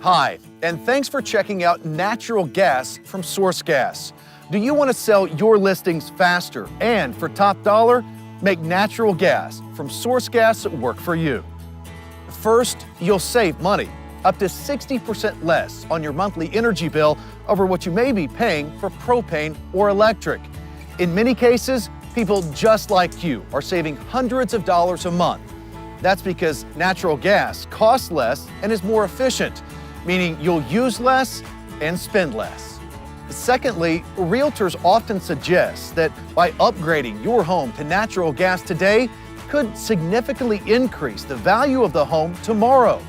Hi, and thanks for checking out natural gas from Source Gas. Do you want to sell your listings faster and for top dollar? Make natural gas from Source Gas work for you. First, you'll save money, up to 60% less on your monthly energy bill over what you may be paying for propane or electric. In many cases, people just like you are saving hundreds of dollars a month. That's because natural gas costs less and is more efficient, meaning you'll use less and spend less. Secondly, realtors often suggest that by upgrading your home to natural gas today could significantly increase the value of the home tomorrow.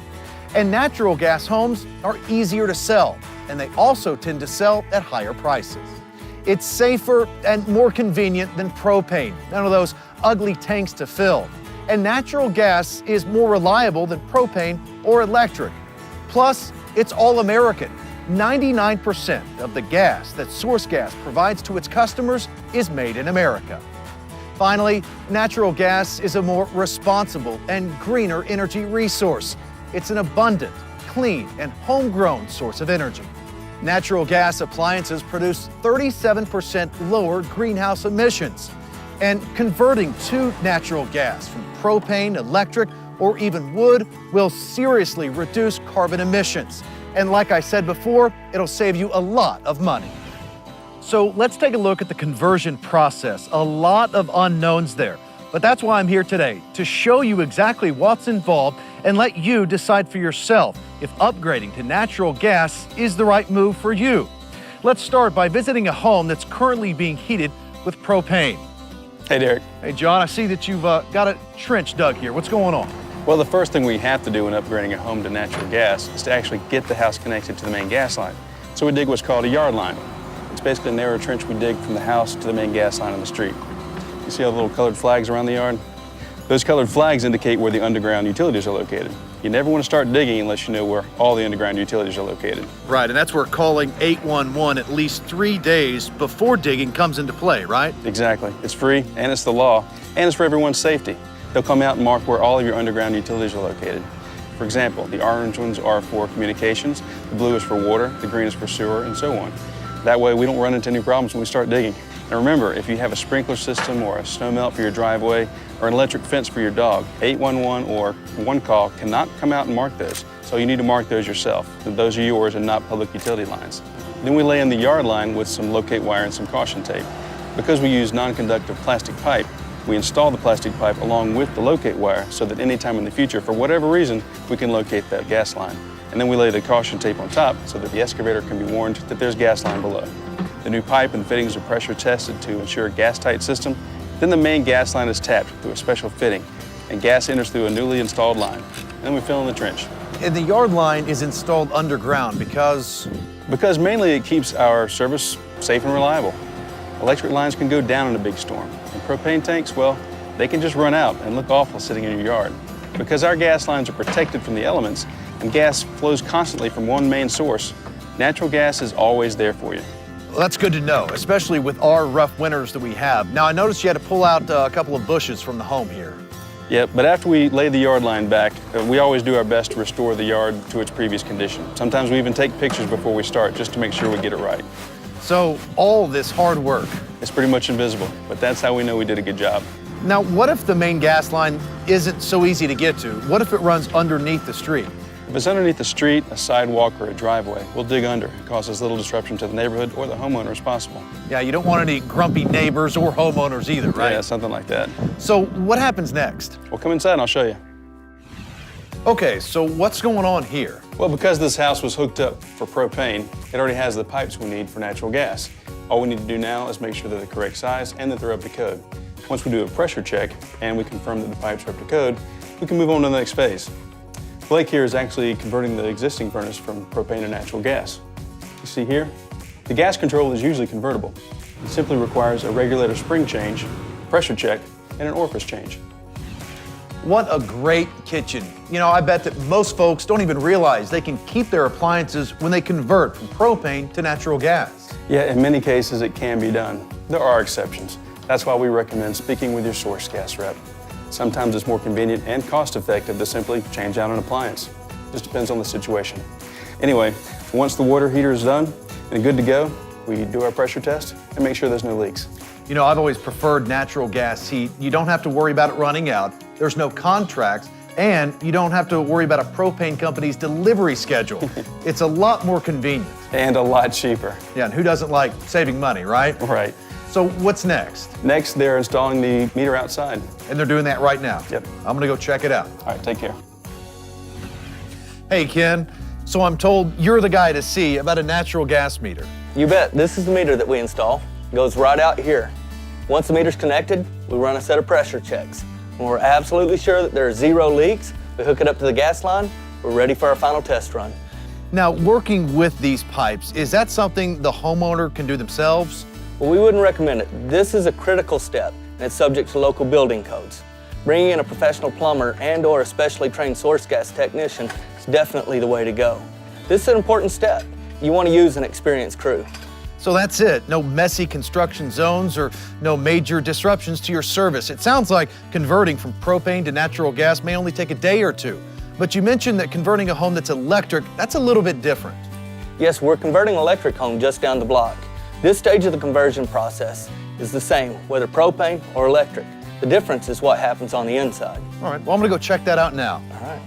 And natural gas homes are easier to sell, and they also tend to sell at higher prices. It's safer and more convenient than propane, none of those ugly tanks to fill. And natural gas is more reliable than propane or electric. Plus, it's all American. 99% of the gas that Source Gas provides to its customers is made in America. Finally, natural gas is a more responsible and greener energy resource. It's an abundant, clean, and homegrown source of energy. Natural gas appliances produce 37% lower greenhouse emissions. And converting to natural gas from propane, electric, or even wood will seriously reduce carbon emissions. And like I said before, it'll save you a lot of money. So let's take a look at the conversion process. A lot of unknowns there, but that's why I'm here today, to show you exactly what's involved and let you decide for yourself if upgrading to natural gas is the right move for you. Let's start by visiting a home that's currently being heated with propane. Hey, Derek. Hey, John, I see that you've got a trench dug here. What's going on? Well, the first thing we have to do when upgrading a home to natural gas is to actually get the house connected to the main gas line. So we dig what's called a yard line. It's basically a narrow trench we dig from the house to the main gas line on the street. You see all the little colored flags around the yard? Those colored flags indicate where the underground utilities are located. You never want to start digging unless you know where all the underground utilities are located. Right, and that's where calling 811 at least 3 days before digging comes into play, right? Exactly. It's free, and it's the law, and it's for everyone's safety. They'll come out and mark where all of your underground utilities are located. For example, the orange ones are for communications, the blue is for water, the green is for sewer, and so on. That way we don't run into any problems when we start digging. And remember, if you have a sprinkler system or a snow melt for your driveway or an electric fence for your dog, 811 or one call cannot come out and mark those. So you need to mark those yourself. Those are yours and not public utility lines. Then we lay in the yard line with some locate wire and some caution tape. Because we use non-conductive plastic pipe, we install the plastic pipe along with the locate wire so that anytime in the future, for whatever reason, we can locate that gas line. And then we lay the caution tape on top so that the excavator can be warned that there's gas line below. The new pipe and fittings are pressure tested to ensure a gas-tight system. Then the main gas line is tapped through a special fitting, and gas enters through a newly installed line. And then we fill in the trench. And the yard line is installed underground because? Because mainly it keeps our service safe and reliable. Electric lines can go down in a big storm. And propane tanks, well, they can just run out and look awful sitting in your yard. Because our gas lines are protected from the elements and gas flows constantly from one main source, natural gas is always there for you. Well, that's good to know, especially with our rough winters that we have. Now, I noticed you had to pull out a couple of bushes from the home here. Yeah, but after we lay the yard line back, we always do our best to restore the yard to its previous condition. Sometimes we even take pictures before we start just to make sure we get it right. So all this hard work. It's pretty much invisible, but that's how we know we did a good job. Now, what if the main gas line isn't so easy to get to? What if it runs underneath the street? If it's underneath the street, a sidewalk, or a driveway, we'll dig under. It causes little disruption to the neighborhood or the homeowner as possible. Yeah, you don't want any grumpy neighbors or homeowners either, right? Yeah, something like that. So what happens next? Well, come inside and I'll show you. Okay, so what's going on here? Well, because this house was hooked up for propane, it already has the pipes we need for natural gas. All we need to do now is make sure they're the correct size and that they're up to code. Once we do a pressure check and we confirm that the pipes are up to code, we can move on to the next phase. Blake here is actually converting the existing furnace from propane to natural gas. You see here, the gas control is usually convertible. It simply requires a regulator spring change, pressure check, and an orifice change. What a great kitchen. You know, I bet that most folks don't even realize they can keep their appliances when they convert from propane to natural gas. Yeah, in many cases it can be done. There are exceptions. That's why we recommend speaking with your Source Gas rep. Sometimes it's more convenient and cost-effective to simply change out an appliance. Just depends on the situation. Anyway, once the water heater is done and good to go, we do our pressure test and make sure there's no leaks. You know, I've always preferred natural gas heat. You don't have to worry about it running out. There's no contracts, and you don't have to worry about a propane company's delivery schedule. It's a lot more convenient. And a lot cheaper. Yeah, and who doesn't like saving money, right? Right. So what's next? Next, they're installing the meter outside. And they're doing that right now? Yep. I'm gonna go check it out. All right, take care. Hey, Ken. So I'm told you're the guy to see about a natural gas meter. You bet. This is the meter that we install. It goes right out here. Once the meter's connected, we run a set of pressure checks. When we're absolutely sure that there are 0 leaks, we hook it up to the gas line. We're ready for our final test run. Now, working with these pipes, is that something the homeowner can do themselves? Well, we wouldn't recommend it. This is a critical step, and it's subject to local building codes. Bringing in a professional plumber and/or a specially trained source gas technician is definitely the way to go. This is an important step. You want to use an experienced crew. So that's it. No messy construction zones or no major disruptions to your service. It sounds like converting from propane to natural gas may only take a day or two. But you mentioned that converting a home that's electric, that's a little bit different. Yes, we're converting an electric home just down the block. This stage of the conversion process is the same, whether propane or electric. The difference is what happens on the inside. All right, well, I'm gonna go check that out now. All right.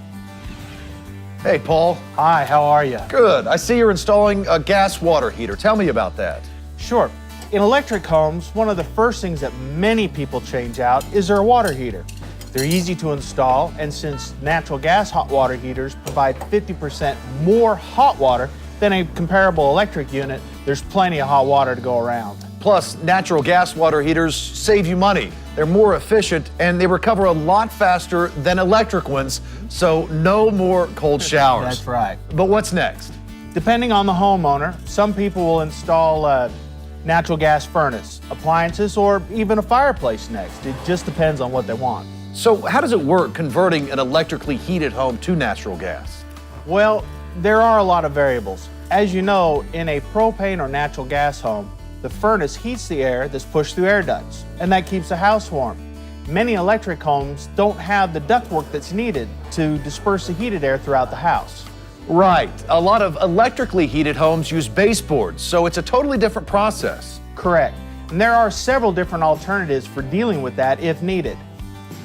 Hey, Paul. Hi, how are you? Good. I see you're installing a gas water heater. Tell me about that. Sure. In electric homes, one of the first things that many people change out is their water heater. They're easy to install, and since natural gas hot water heaters provide 50% more hot water than a comparable electric unit, there's plenty of hot water to go around. Plus, natural gas water heaters save you money. They're more efficient and they recover a lot faster than electric ones, so no more cold showers. That's right. But what's next? Depending on the homeowner, some people will install a natural gas furnace, appliances, or even a fireplace next. It just depends on what they want. So how does it work converting an electrically heated home to natural gas? Well, there are a lot of variables. As you know, in a propane or natural gas home, the furnace heats the air that's pushed through air ducts, and that keeps the house warm. Many electric homes don't have the ductwork that's needed to disperse the heated air throughout the house. Right. A lot of electrically heated homes use baseboards, so it's a totally different process. Correct. And there are several different alternatives for dealing with that if needed.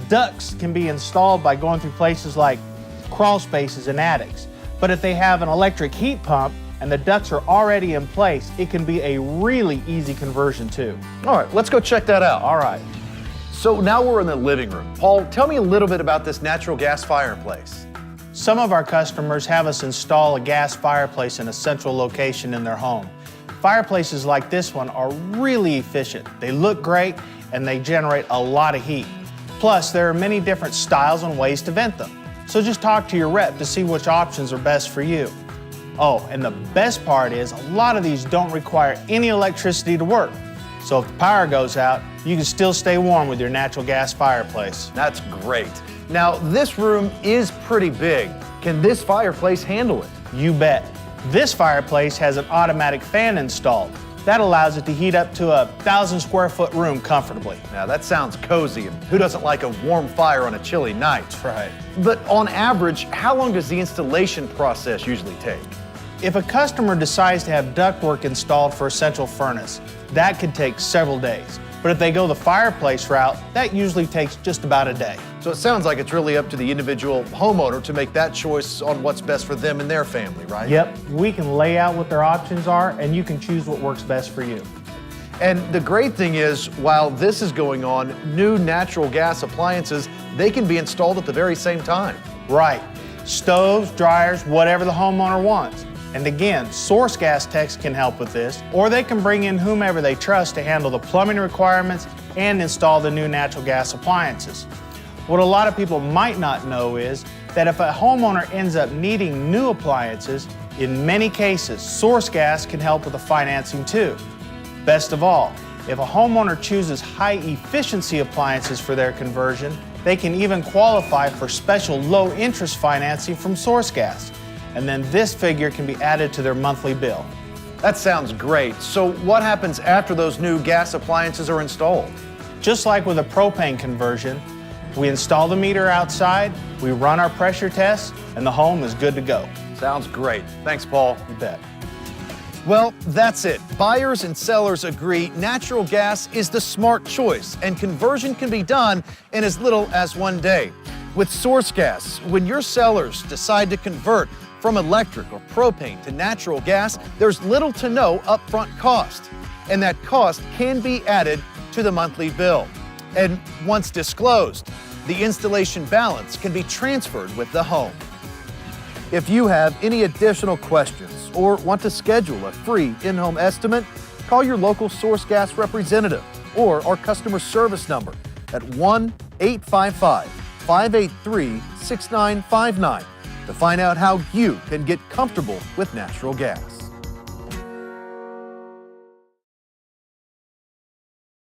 Ducts can be installed by going through places like crawl spaces and attics. But if they have an electric heat pump and the ducts are already in place, it can be a really easy conversion too. All right, let's go check that out. All right. So now we're in the living room. Paul, tell me a little bit about this natural gas fireplace. Some of our customers have us install a gas fireplace in a central location in their home. Fireplaces like this one are really efficient. They look great and they generate a lot of heat. Plus, there are many different styles and ways to vent them. So just talk to your rep to see which options are best for you. Oh, and the best part is a lot of these don't require any electricity to work. So if the power goes out, you can still stay warm with your natural gas fireplace. That's great. Now, this room is pretty big. Can this fireplace handle it? You bet. This fireplace has an automatic fan installed. That allows it to heat up to a 1,000 square foot room comfortably. Now, that sounds cozy, and who doesn't like a warm fire on a chilly night? That's right. But on average, how long does the installation process usually take? If a customer decides to have ductwork installed for a central furnace, that could take several days. But if they go the fireplace route, that usually takes just about a day. So it sounds like it's really up to the individual homeowner to make that choice on what's best for them and their family, right? Yep, we can lay out what their options are and you can choose what works best for you. And the great thing is, while this is going on, new natural gas appliances, they can be installed at the very same time. Right, stoves, dryers, whatever the homeowner wants. And again, source gas techs can help with this, or they can bring in whomever they trust to handle the plumbing requirements and install the new natural gas appliances. What a lot of people might not know is that if a homeowner ends up needing new appliances, in many cases, source gas can help with the financing too. Best of all, if a homeowner chooses high efficiency appliances for their conversion, they can even qualify for special low interest financing from source gas. And then this figure can be added to their monthly bill. That sounds great. So what happens after those new gas appliances are installed? Just like with a propane conversion, we install the meter outside, we run our pressure tests, and the home is good to go. Sounds great. Thanks, Paul. You bet. Well, that's it. Buyers and sellers agree natural gas is the smart choice, and conversion can be done in as little as 1 day. With Source Gas, when your sellers decide to convert from electric or propane to natural gas, there's little to no upfront cost, and that cost can be added to the monthly bill. And once disclosed, the installation balance can be transferred with the home. If you have any additional questions or want to schedule a free in-home estimate, call your local Source Gas representative or our customer service number at 1-855-583-6959 to find out how you can get comfortable with natural gas.